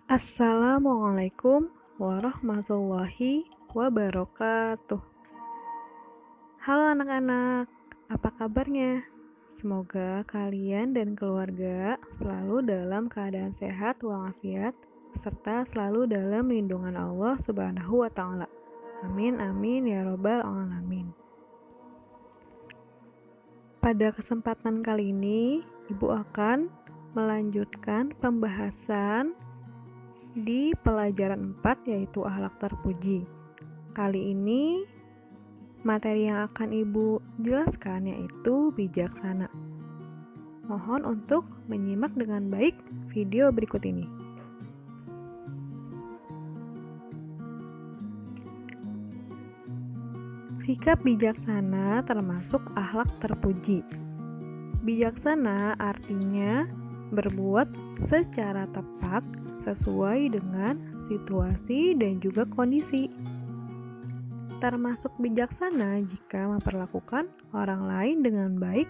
Assalamualaikum warahmatullahi wabarakatuh. Halo anak-anak, apa kabarnya? Semoga kalian dan keluarga selalu dalam keadaan sehat walafiat serta selalu dalam lindungan Allah Subhanahu wa taala. Amin amin ya robbal alamin. Pada kesempatan kali ini, Ibu akan melanjutkan pembahasan di pelajaran 4 yaitu akhlak terpuji. Kali ini materi yang akan Ibu jelaskan yaitu bijaksana. Mohon untuk menyimak dengan baik video berikut ini. Sikap bijaksana termasuk akhlak terpuji. Bijaksana artinya berbuat secara tepat sesuai dengan situasi dan juga kondisi. Termasuk bijaksana jika memperlakukan orang lain dengan baik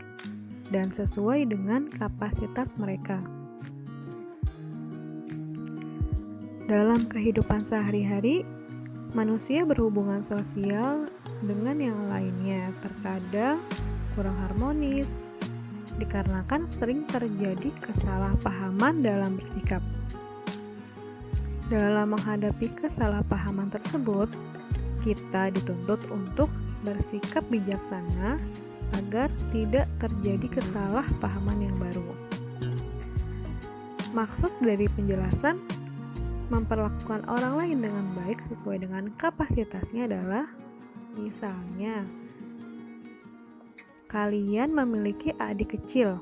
dan sesuai dengan kapasitas mereka. Dalam kehidupan sehari-hari, manusia berhubungan sosial dengan yang lainnya terkadang kurang harmonis, dikarenakan sering terjadi kesalahpahaman dalam bersikap. Dalam menghadapi kesalahpahaman tersebut, kita dituntut untuk bersikap bijaksana agar tidak terjadi kesalahpahaman yang baru. Maksud dari penjelasan memperlakukan orang lain dengan baik sesuai dengan kapasitasnya adalah misalnya kalian memiliki adik kecil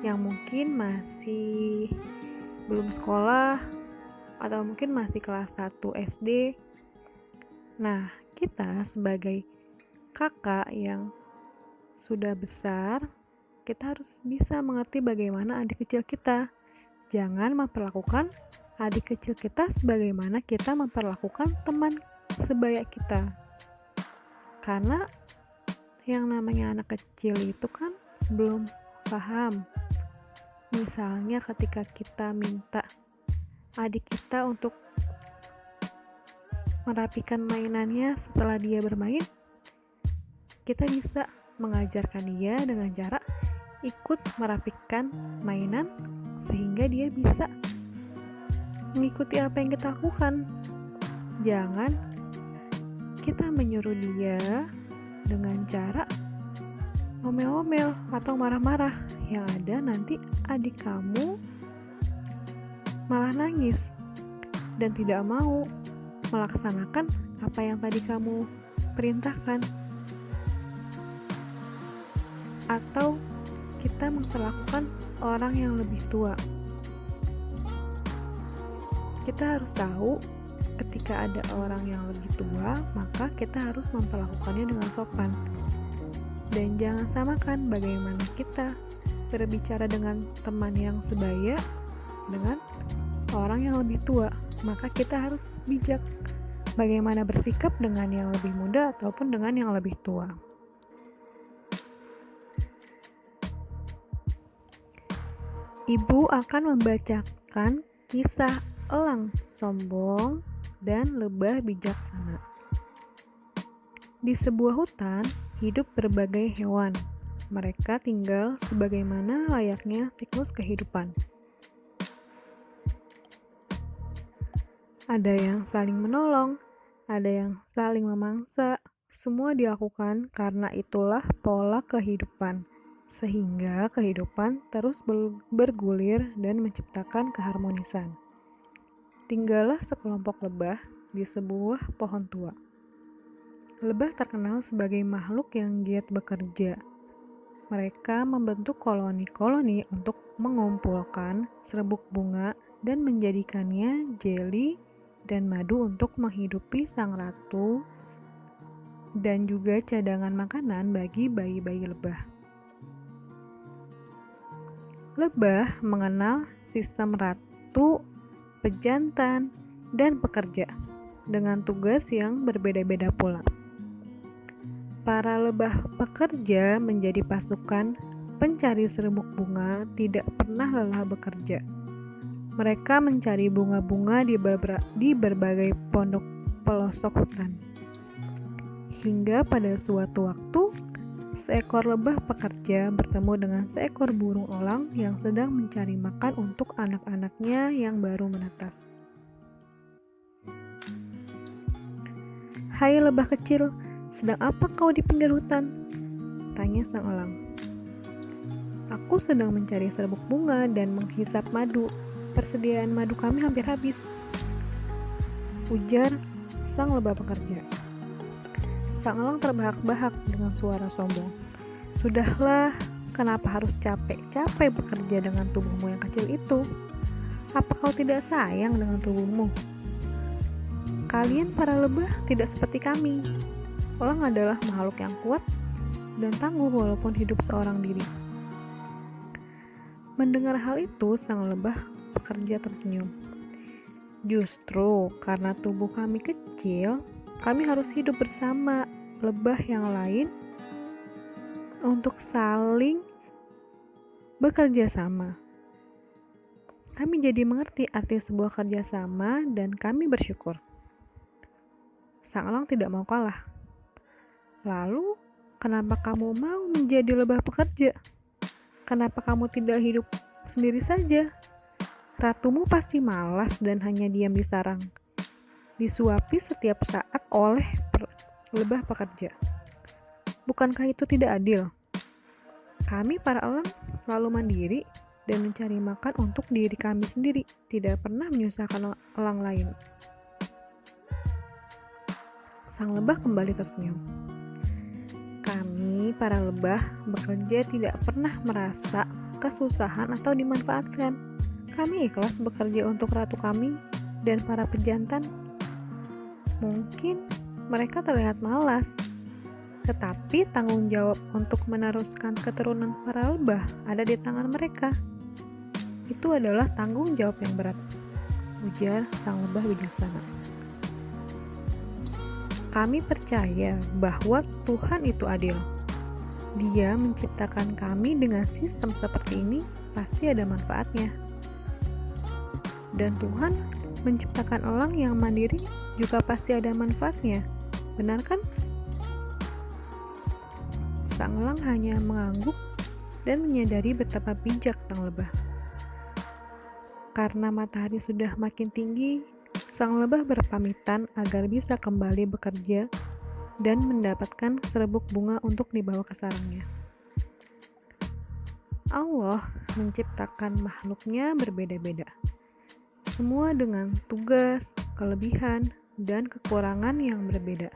yang mungkin masih belum sekolah atau mungkin masih kelas 1 SD. Nah, kita sebagai kakak yang sudah besar, kita harus bisa mengerti bagaimana adik kecil kita. Jangan memperlakukan adik kecil kita sebagaimana kita memperlakukan teman sebaya kita. Karena yang namanya anak kecil itu kan belum paham. Misalnya ketika kita minta adik kita untuk merapikan mainannya setelah dia bermain, kita bisa mengajarkan dia dengan cara ikut merapikan mainan sehingga dia bisa mengikuti apa yang kita lakukan. Jangan kita menyuruh dia dengan cara ngomel-ngomel atau marah-marah, yang ada nanti adik kamu malah nangis dan tidak mau melaksanakan apa yang tadi kamu perintahkan. Atau kita memperlakukan orang yang lebih tua. Kita harus tahu ketika ada orang yang lebih tua, maka kita harus memperlakukannya dengan sopan. Dan jangan samakan bagaimana kita berbicara dengan teman yang sebaya dengan orang yang lebih tua. Maka kita harus bijak bagaimana bersikap dengan yang lebih muda ataupun dengan yang lebih tua. Ibu akan membacakan kisah elang sombong dan lebah bijaksana. Di sebuah hutan hidup berbagai hewan. Mereka tinggal sebagaimana layaknya siklus kehidupan. Ada yang saling menolong, ada yang saling memangsa. Semua dilakukan karena itulah pola kehidupan, sehingga kehidupan terus bergulir dan menciptakan keharmonisan. Tinggallah sekelompok lebah di sebuah pohon tua. Lebah terkenal sebagai makhluk yang giat bekerja. Mereka membentuk koloni-koloni untuk mengumpulkan serbuk bunga dan menjadikannya jeli dan madu untuk menghidupi sang ratu dan juga cadangan makanan bagi bayi-bayi lebah. Lebah mengenal sistem ratu, pejantan, dan pekerja dengan tugas yang berbeda-beda pula. Para lebah pekerja menjadi pasukan pencari serbuk bunga tidak pernah lelah bekerja. Mereka mencari bunga-bunga di berbagai pondok pelosok hutan. Hingga pada suatu waktu, seekor lebah pekerja bertemu dengan seekor burung elang yang sedang mencari makan untuk anak-anaknya yang baru menetas. "Hai lebah kecil, sedang apa kau di pinggir hutan?" tanya sang elang. "Aku sedang mencari serbuk bunga dan menghisap madu. Persediaan madu kami hampir habis," ujar sang lebah pekerja. Sang elang terbahak-bahak dengan suara sombong. "Sudahlah, kenapa harus capek-capek bekerja dengan tubuhmu yang kecil itu? Apa kau tidak sayang dengan tubuhmu? Kalian para lebah tidak seperti kami. Elang adalah makhluk yang kuat dan tangguh walaupun hidup seorang diri." Mendengar hal itu, sang lebah pekerja tersenyum. "Justru karena tubuh kami kecil, kami harus hidup bersama lebah yang lain untuk saling bekerja sama. Kami jadi mengerti arti sebuah kerjasama dan kami bersyukur." Sang elang tidak mau kalah. "Lalu, kenapa kamu mau menjadi lebah pekerja? Kenapa kamu tidak hidup sendiri saja? Ratumu pasti malas dan hanya diam di sarang, disuapi setiap saat oleh lebah pekerja. Bukankah itu tidak adil? Kami para elang selalu mandiri dan mencari makan untuk diri kami sendiri, tidak pernah menyusahkan elang lain." Sang lebah kembali tersenyum. "Kami para lebah bekerja tidak pernah merasa kesusahan atau dimanfaatkan. Kami ikhlas bekerja untuk ratu kami dan para pejantan. Mungkin mereka terlihat malas, tetapi tanggung jawab untuk meneruskan keturunan para lebah ada di tangan mereka. Itu adalah tanggung jawab yang berat," ujar sang lebah bijaksana. "Kami percaya bahwa Tuhan itu adil. Dia menciptakan kami dengan sistem seperti ini, pasti ada manfaatnya. Dan Tuhan menciptakan elang yang mandiri juga pasti ada manfaatnya. Benar kan?" Sang elang hanya mengangguk dan menyadari betapa bijak sang lebah. Karena matahari sudah makin tinggi, sang lebah berpamitan agar bisa kembali bekerja dan mendapatkan serbuk bunga untuk dibawa ke sarangnya. Allah menciptakan makhluknya berbeda-beda, semua dengan tugas, kelebihan, dan kekurangan yang berbeda.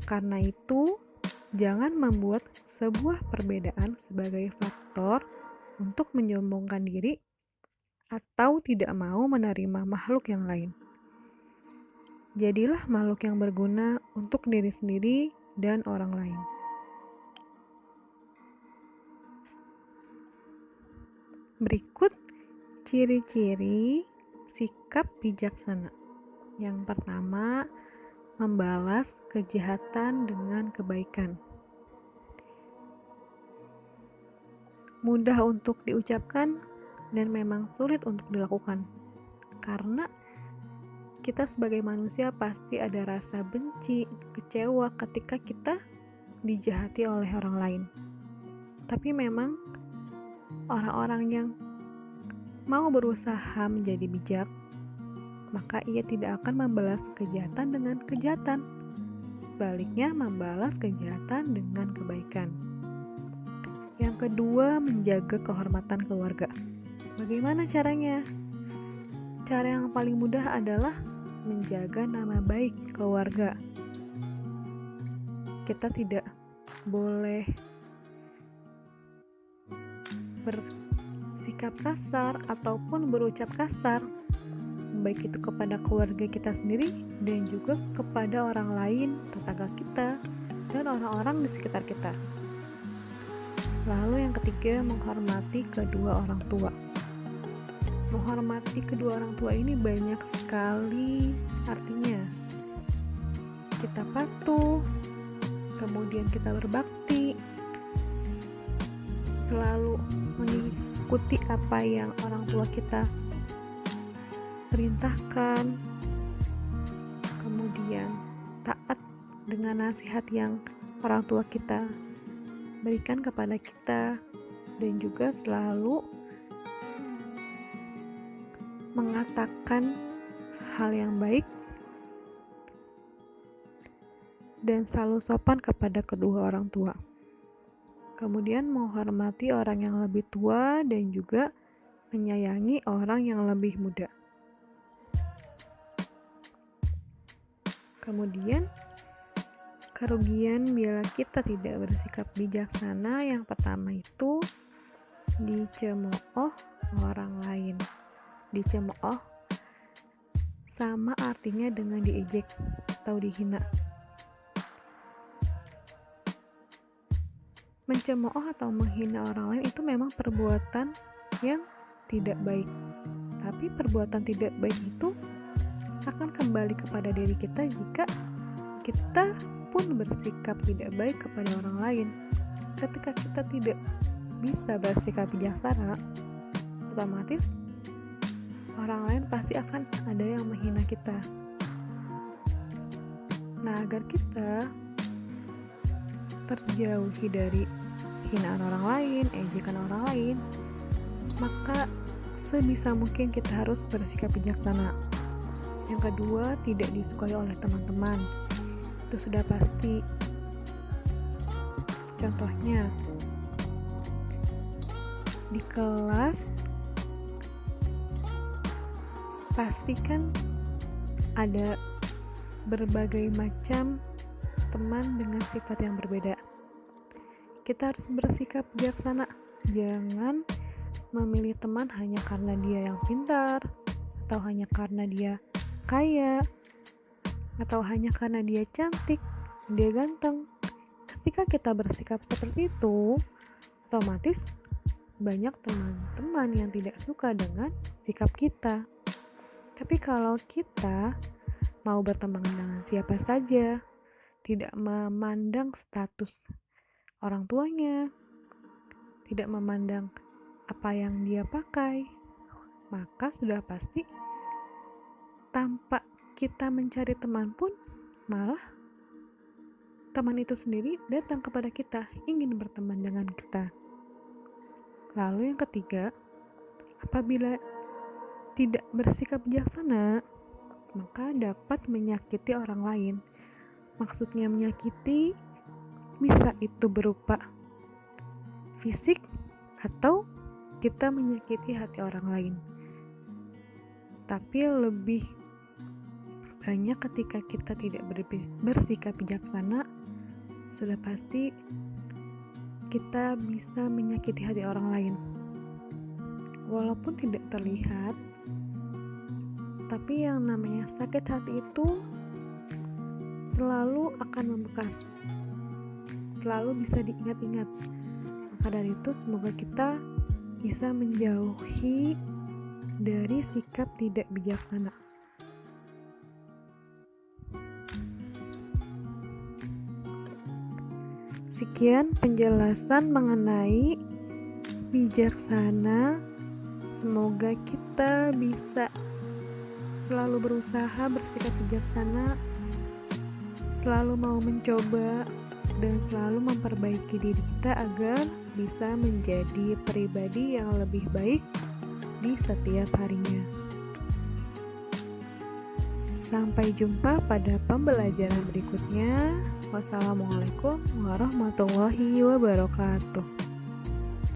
Karena itu, jangan membuat sebuah perbedaan sebagai faktor untuk menyombongkan diri atau tidak mau menerima makhluk yang lain. Jadilah makhluk yang berguna untuk diri sendiri dan orang lain. Berikut ciri-ciri sikap bijaksana. Yang pertama, membalas kejahatan dengan kebaikan. Mudah untuk diucapkan dan memang sulit untuk dilakukan. Karena kita sebagai manusia pasti ada rasa benci, kecewa ketika kita dijahati oleh orang lain. Tapi memang orang-orang yang mau berusaha menjadi bijak, maka ia tidak akan membalas kejahatan dengan kejahatan. Sebaliknya, membalas kejahatan dengan kebaikan. Yang kedua, menjaga kehormatan keluarga. Bagaimana caranya? Cara yang paling mudah adalah menjaga nama baik keluarga. Kita tidak boleh bersikap kasar ataupun berucap kasar, baik itu kepada keluarga kita sendiri dan juga kepada orang lain, tetangga kita, dan orang-orang di sekitar kita. Lalu yang ketiga, menghormati kedua orang tua. Menghormati kedua orang tua ini banyak sekali artinya. Kita patuh, kemudian kita berbakti, selalu mengikuti apa yang orang tua kita perintahkan, kemudian taat dengan nasihat yang orang tua kita berikan kepada kita, dan juga selalu mengatakan hal yang baik dan selalu sopan kepada kedua orang tua. Kemudian menghormati orang yang lebih tua dan juga menyayangi orang yang lebih muda. Kemudian, kerugian bila kita tidak bersikap bijaksana yang pertama itu dicemooh orang lain. Dicemooh sama artinya dengan diejek atau dihina. Mencemooh atau menghina orang lain itu memang perbuatan yang tidak baik. Tapi perbuatan tidak baik itu akan kembali kepada diri kita jika kita pun bersikap tidak baik kepada orang lain. Ketika kita tidak bisa bersikap bijaksana, otomatis orang lain pasti akan ada yang menghina kita. Nah, agar kita terjauhi dari hinaan orang lain, ejekan orang lain, maka sebisa mungkin kita harus bersikap bijaksana. Yang kedua, tidak disukai oleh teman-teman. Itu sudah pasti. Contohnya, di kelas pastikan ada berbagai macam teman dengan sifat yang berbeda. Kita harus bersikap bijaksana. Jangan memilih teman hanya karena dia yang pintar, atau hanya karena dia kaya, atau hanya karena dia cantik, dia ganteng. Ketika kita bersikap seperti itu, otomatis banyak teman-teman yang tidak suka dengan sikap kita. Tapi kalau kita mau berteman dengan siapa saja, tidak memandang status orang tuanya, tidak memandang apa yang dia pakai, maka sudah pasti tanpa kita mencari teman pun, malah teman itu sendiri datang kepada kita, ingin berteman dengan kita. Lalu yang ketiga, apabila tidak bersikap bijaksana, maka dapat menyakiti orang lain. Maksudnya menyakiti, bisa itu berupa fisik atau kita menyakiti hati orang lain. Tapi lebih banyak ketika kita tidak bersikap bijaksana, sudah pasti kita bisa menyakiti hati orang lain. Walaupun tidak terlihat, tapi yang namanya sakit hati itu selalu akan membekas, selalu bisa diingat-ingat. Maka dari itu semoga kita bisa menjauhi dari sikap tidak bijaksana. Sekian penjelasan mengenai bijaksana. Semoga kita bisa selalu berusaha bersikap bijaksana, selalu mau mencoba, dan selalu memperbaiki diri kita agar bisa menjadi pribadi yang lebih baik di setiap harinya. Sampai jumpa pada pembelajaran berikutnya. Wassalamualaikum warahmatullahi wabarakatuh.